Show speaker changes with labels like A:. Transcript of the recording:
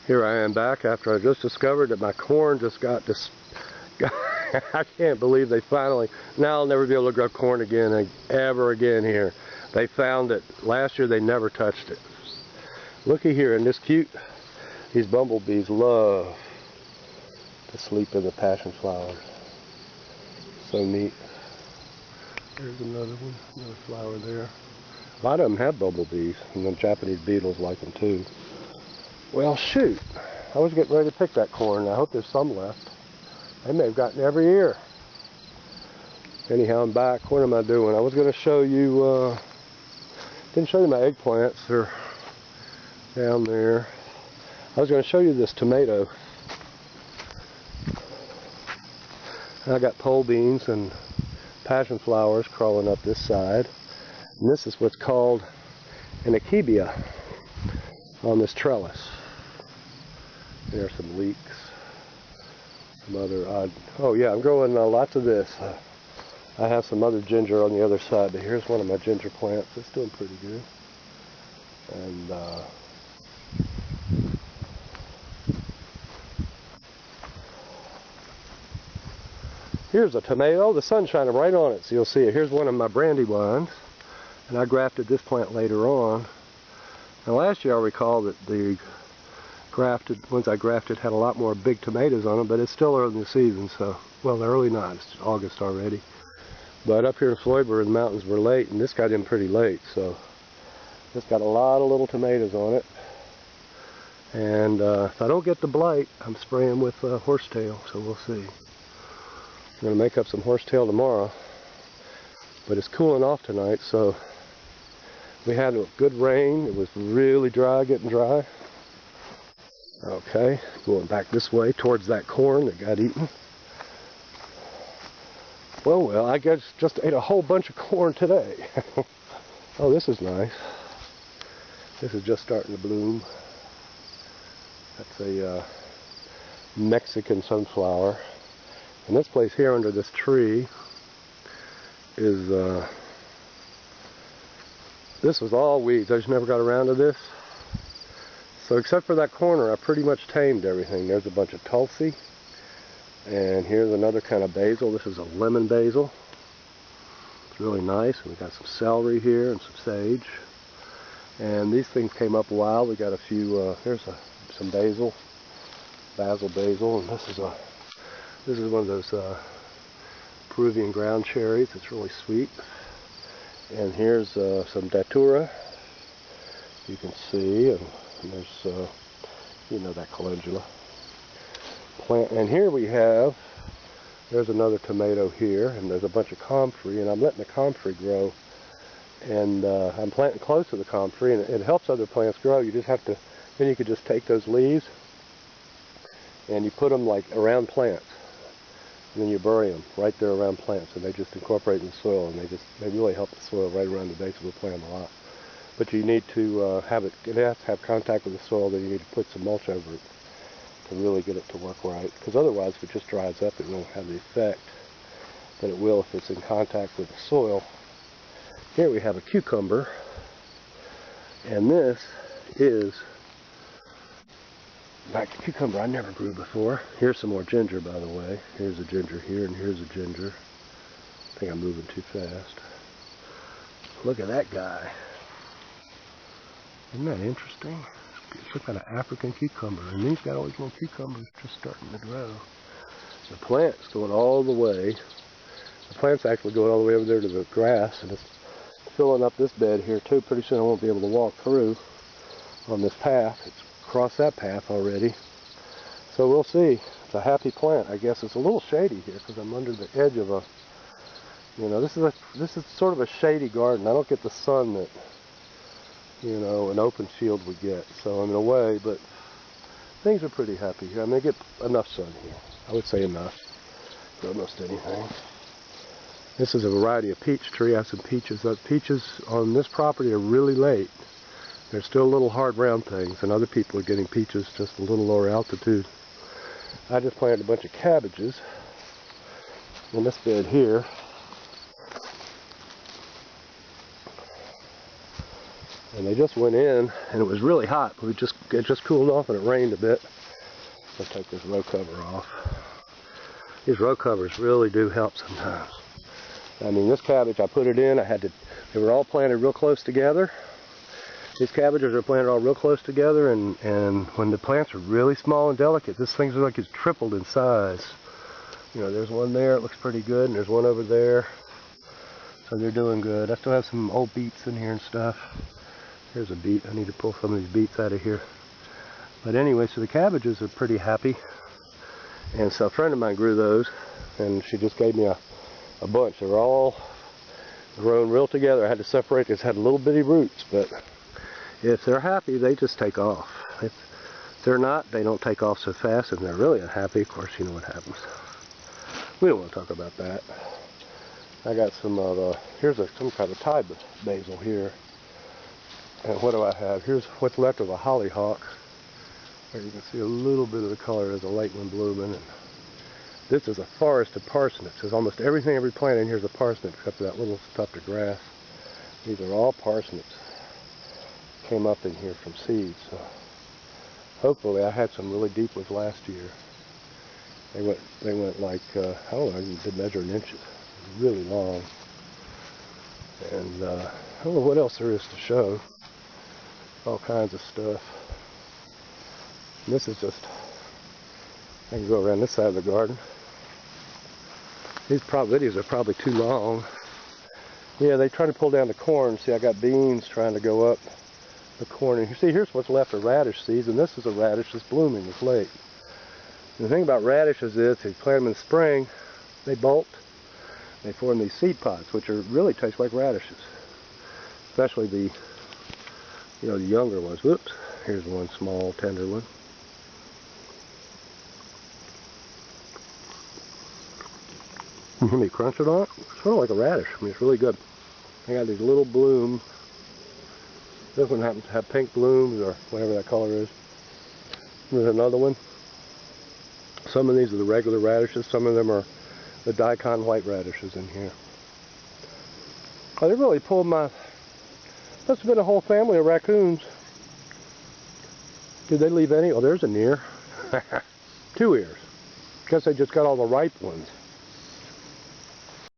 A: Here I am back after I just discovered that my corn just got this. I can't believe they finally. Now I'll never be able to grow corn again, ever again here. They found it. Last year they never touched it. Looky here, and this cute. These bumblebees love to sleep in the passion flowers. So neat. There's another one, another flower there. A lot of them have bumblebees, and the Japanese beetles like them too. Well, shoot. I was getting ready to pick that corn. I hope there's some left. They may have gotten every ear. Anyhow, I'm back. What am I doing? I was going to show you, didn't show you my eggplants. They're down there. I was going to show you this tomato. I got pole beans and passion flowers crawling up this side. And this is what's called an akebia on this trellis. There are some leeks. Some other odd. Oh yeah, I'm growing lots of this. I have some other ginger on the other side, but here's one of my ginger plants. It's doing pretty good. And here's a tomato. The sun's shining right on it, so you'll see it. Here's one of my brandywines, and I grafted this plant later on. Now last year I recall that the ones I grafted had a lot more big tomatoes on them, but it's still early in the season, so, well, early not, it's August already. But up here in Floydburg, the mountains were late, and this got in pretty late, so it's got a lot of little tomatoes on it. And if I don't get the blight, I'm spraying with horsetail, so we'll see. I'm going to make up some horsetail tomorrow, but it's cooling off tonight, so we had a good rain. It was really dry, getting dry. Okay, going back this way towards that corn that got eaten. Well, I guess just ate a whole bunch of corn today. Oh, this is nice. This is just starting to bloom. That's a Mexican sunflower. And this place here under this tree is, this was all weeds. I just never got around to this. So except for that corner, I pretty much tamed everything. There's a bunch of tulsi. And here's another kind of basil. This is a lemon basil. It's really nice. And we got some celery here and some sage. And these things came up a while. We got a few, here's some basil. Basil. And this is one of those Peruvian ground cherries. It's really sweet. And here's some datura. You can see. And there's, you know, that calendula plant. And here we have, there's another tomato here, and there's a bunch of comfrey, and I'm letting the comfrey grow. And I'm planting close to the comfrey, and it helps other plants grow. You just have to, then you could just take those leaves, and you put them like around plants. And then you bury them right there around plants, and they just incorporate in the soil, and they really help the soil right around the base of the plant a lot. But you need to it has to have contact with the soil, then you need to put some mulch over it to really get it to work right. Because otherwise, if it just dries up, it won't have the effect that it will if it's in contact with the soil. Here we have a cucumber, and this is like a cucumber I never grew before. Here's some more ginger, by the way. Here's a ginger here, and here's a ginger. I think I'm moving too fast. Look at that guy. Isn't that interesting? It's some kind of African cucumber, and these got all these little cucumbers just starting to grow. The plant's going all the way. The plant's actually going all the way over there to the grass, and it's filling up this bed here too. Pretty soon I won't be able to walk through on this path. It's crossed that path already. So we'll see. It's a happy plant. I guess it's a little shady here because I'm under the edge of a, you know, this is sort of a shady garden. I don't get the sun that, you know, an open field would get. So I'm in a way, but things are pretty happy here. I mean, I get enough sun here. I would say enough for almost anything. This is a variety of peach tree. I have some peaches. Those peaches on this property are really late. They're still little hard round things, and other people are getting peaches just a little lower altitude. I just planted a bunch of cabbages in this bed here. And they just went in, and it was really hot. It just cooled off, and it rained a bit. Let's take this row cover off. These row covers really do help sometimes. I mean, this cabbage, I put it in. They were all planted real close together. These cabbages are planted all real close together, and when the plants are really small and delicate, this thing's like it's tripled in size. You know, there's one there, it looks pretty good, and there's one over there. So they're doing good. I still have some old beets in here and stuff. Here's a beet. I need to pull some of these beets out of here. But anyway, so the cabbages are pretty happy. And so a friend of mine grew those, and she just gave me a bunch. They were all grown real together. I had to separate because it had little bitty roots, but if they're happy, they just take off. If they're not, they don't take off so fast, and they're really unhappy, of course, you know what happens. We don't want to talk about that. I got some of, here's some kind of Thai basil here. And what do I have? Here's what's left of a hollyhock. There you can see a little bit of the color. There's a late one blooming. And this is a forest of parsnips. There's almost everything, every plant in here is a parsnip, except for that little tuft of grass. These are all parsnips. Came up in here from seeds. So hopefully, I had some really deep ones last year. They went like, I don't know, I did measure in inches. Really long. And I don't know what else there is to show. All kinds of stuff. And this is just, I can go around this side of the garden. These videos are probably too long. Yeah, they try to pull down the corn. See, I got beans trying to go up the corn. And you see, here's what's left of radish seeds, and this is a radish that's blooming, it's late. And the thing about radishes is, if you plant them in spring, they bolt. They form these seed pods, which really taste like radishes. Especially the younger ones. Whoops, here's one small, tender one. You hear me crunch it on it? It's sort of like a radish. I mean, it's really good. They got these little blooms. This one happens to have pink blooms, or whatever that color is. There's another one. Some of these are the regular radishes. Some of them are the daikon white radishes in here. Oh, they really pulled my... Must have been a whole family of raccoons. Did they leave any? Oh, there's an ear. 2 ears. Guess they just got all the ripe ones.